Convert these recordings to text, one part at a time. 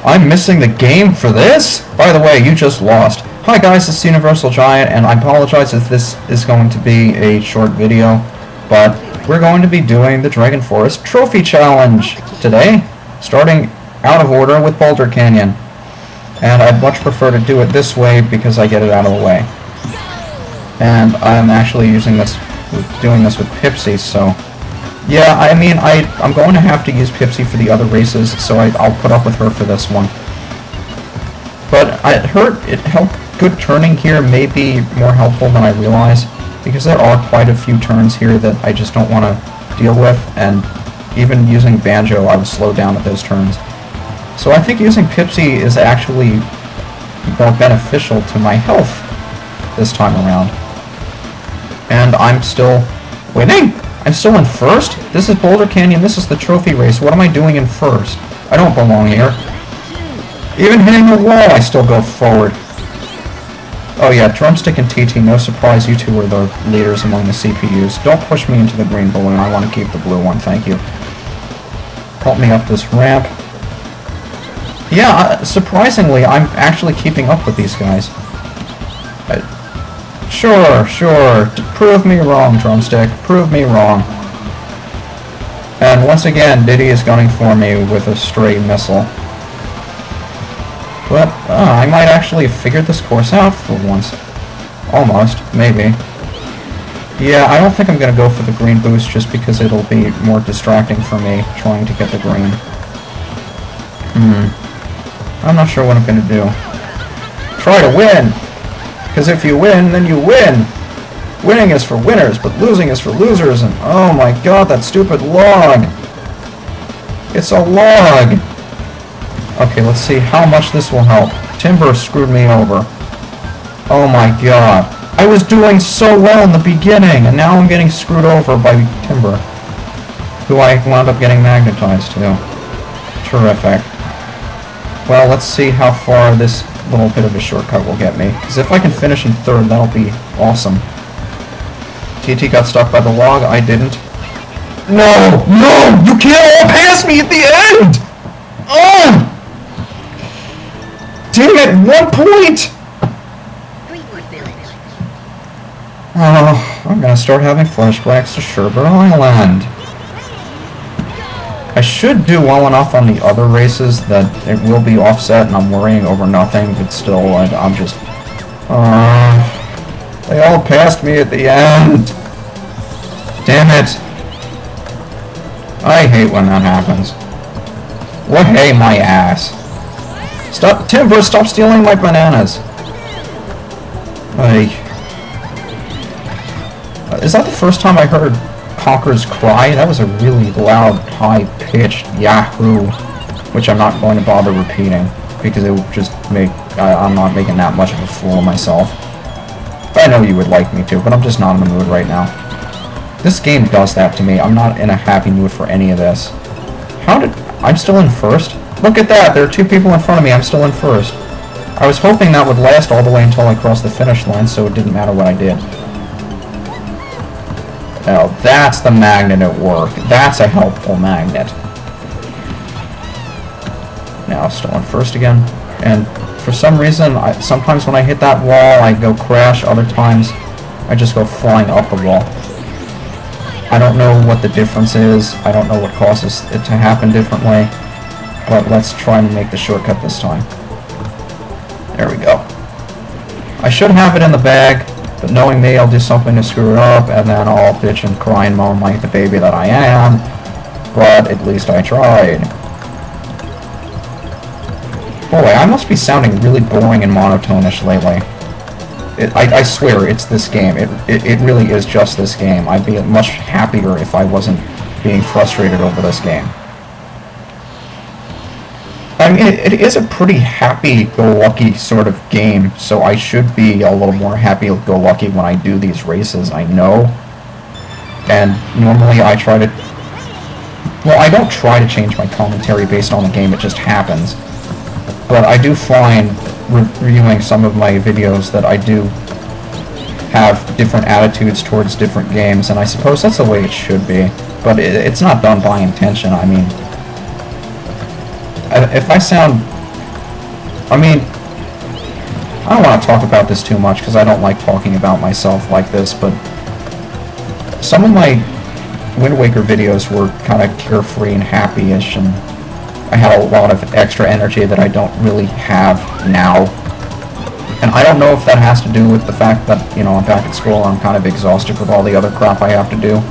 I'm missing the game for this? By the way, you just lost. Hi guys, this is UniversalGiant, and I apologize if this is going to be a short video, but we're going to be doing the Dragon Forest Trophy Challenge today, starting out of order with Boulder Canyon. And I'd much prefer to do it this way because I get it out of the way. And I'm actually doing this with Pipsy, so... Yeah, I mean, I'm going to have to use Pipsy for the other races, so I'll put up with her for this one. But good turning here may be more helpful than I realize, because there are quite a few turns here that I just don't want to deal with, and even using Banjo, I was slowed down at those turns. So I think using Pipsy is actually more beneficial to my health this time around. And I'm still winning? I'm still in first? This is Boulder Canyon, this is the trophy race. What am I doing in first? I don't belong here. Even hitting the wall, I still go forward. Oh yeah, Drumstick and TT, no surprise, you two are the leaders among the CPUs. Don't push me into the green balloon, I want to keep the blue one, thank you. Help me up this ramp. Yeah, surprisingly, I'm actually keeping up with these guys. Sure. Prove me wrong, Drumstick. Prove me wrong. And once again, Diddy is gunning for me with a stray missile. But, I might actually have figured this course out for once. Almost. Maybe. Yeah, I don't think I'm going to go for the green boost just because it'll be more distracting for me trying to get the green. I'm not sure what I'm going to do. Try to win! Because if you win, then you win! Winning is for winners, but losing is for losers, and oh my god, that stupid log! It's a log! Okay, let's see how much this will help. Timber screwed me over. Oh my god. I was doing so well in the beginning, and now I'm getting screwed over by Timber, who I wound up getting magnetized to. Terrific. Well, let's see how far this little bit of a shortcut will get me. Because if I can finish in third, that'll be awesome. TT got stuck by the log, I didn't. No! No! You can't all pass me at the end! Oh! Damn it! 1 point! Oh, I'm gonna start having flashbacks to Sherbert Island. I should do well enough on the other races that it will be offset and I'm worrying over nothing, but still, I'm just... they all passed me at the end! Damn it! I hate when that happens. What hey my ass? Stop, Timber, stop stealing my bananas! Is that the first time I heard Conker's cry? That was a really loud, high-pitched yahoo, which I'm not going to bother repeating, because it would just make... I'm not making that much of a fool of myself. I know you would like me to, but I'm just not in the mood right now. This game does that to me. I'm not in a happy mood for any of this. I'm still in first? Look at that! There are 2 people in front of me, I'm still in first. I was hoping that would last all the way until I crossed the finish line, so it didn't matter what I did. Oh, that's the magnet at work. That's a helpful magnet. Now, still in first again. And for some reason, sometimes when I hit that wall, I go crash. Other times, I just go flying up the wall. I don't know what the difference is. I don't know what causes it to happen differently. But let's try and make the shortcut this time. There we go. I should have it in the bag. But knowing me, I'll do something to screw it up, and then I'll bitch and cry and moan like the baby that I am. But at least I tried. Boy, I must be sounding really boring and monotonish lately. I swear, it's this game. It really is just this game. I'd be much happier if I wasn't being frustrated over this game. I mean, it is a pretty happy-go-lucky sort of game, so I should be a little more happy-go-lucky when I do these races, I know. And normally I try to... Well, I don't try to change my commentary based on the game, it just happens. But I do find, reviewing some of my videos, that I do have different attitudes towards different games, and I suppose that's the way it should be. But it's not done by intention, I mean... If I sound I mean, I don't want to talk about this too much because I don't like talking about myself like this, but some of my Wind Waker videos were kind of carefree and happy-ish, and I had a lot of extra energy that I don't really have now. And I don't know if that has to do with the fact that, you know, I'm back at school and I'm kind of exhausted with all the other crap I have to do.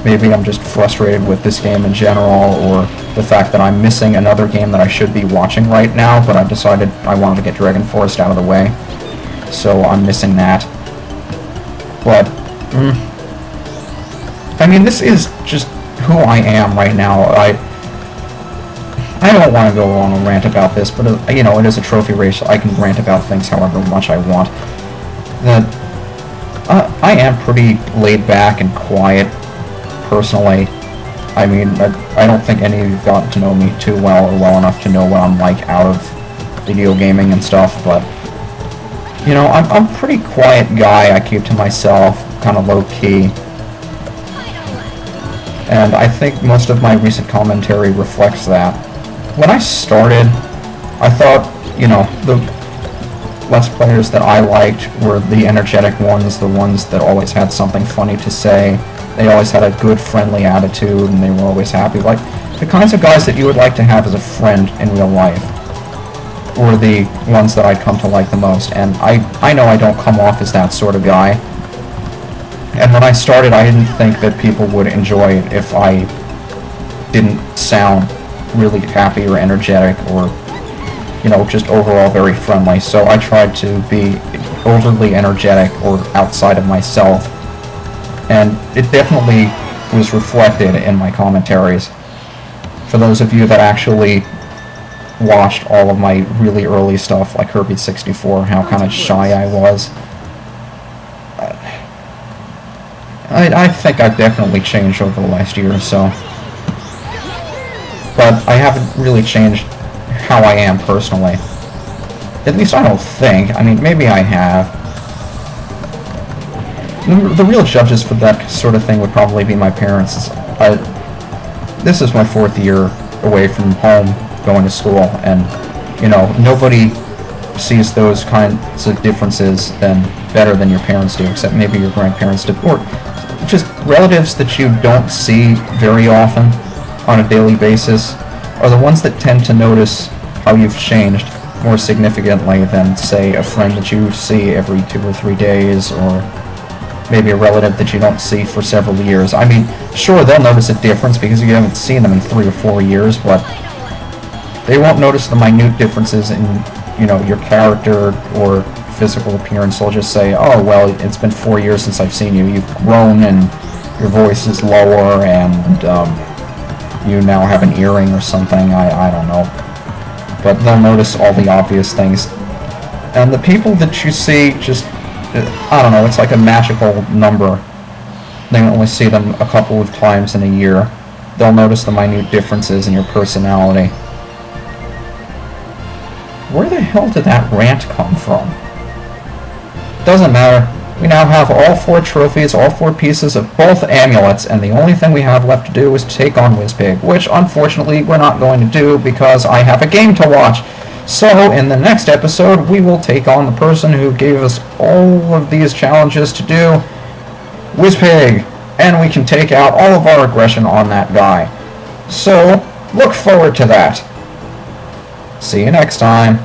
Maybe I'm just frustrated with this game in general, or the fact that I'm missing another game that I should be watching right now, but I've decided I wanted to get Dragon Forest out of the way. So I'm missing that. But, I mean, this is just who I am right now. I don't want to go on a rant about this, but, you know, it is a trophy race. I can rant about things however much I want. I am pretty laid back and quiet, personally. I mean, I don't think any of you have gotten to know me too well or well enough to know what I'm like out of video gaming and stuff, but, you know, I'm a pretty quiet guy. I keep to myself, kind of low-key. And I think most of my recent commentary reflects that. When I started, I thought, you know, the Let's Players that I liked were the energetic ones, the ones that always had something funny to say. They always had a good, friendly attitude, and they were always happy. Like, the kinds of guys that you would like to have as a friend in real life were the ones that I'd come to like the most. And I know I don't come off as that sort of guy. And when I started, I didn't think that people would enjoy it if I didn't sound really happy or energetic or, you know, just overall very friendly. So I tried to be overly energetic or outside of myself. And it definitely was reflected in my commentaries. For those of you that actually watched all of my really early stuff, like Kirby 64, how kind of shy I was, I think I've definitely changed over the last year or so. But I haven't really changed how I am personally. At least I don't think. I mean, maybe I have. The real judges for that sort of thing would probably be my parents. This is my 4th year away from home, going to school, and, you know, nobody sees those kinds of differences better than your parents do, except maybe your grandparents do, or just relatives that you don't see very often on a daily basis are the ones that tend to notice how you've changed more significantly than, say, a friend that you see every 2 or 3 days, or maybe a relative that you don't see for several years. I mean, sure, they'll notice a difference because you haven't seen them in 3 or 4 years, but they won't notice the minute differences in, you know, your character or physical appearance. They'll just say, oh, well, it's been 4 years since I've seen you. You've grown and your voice is lower, and you now have an earring or something. I don't know. But they'll notice all the obvious things. And the people that you see just, I don't know, it's like a magical number. They only see them a couple of times in a year. They'll notice the minute differences in your personality. Where the hell did that rant come from? Doesn't matter. We now have all 4 trophies, all 4 pieces of both amulets, and the only thing we have left to do is take on Wizpig, which unfortunately we're not going to do because I have a game to watch. So, in the next episode, we will take on the person who gave us all of these challenges to do, Wizpig, and we can take out all of our aggression on that guy. So, look forward to that. See you next time.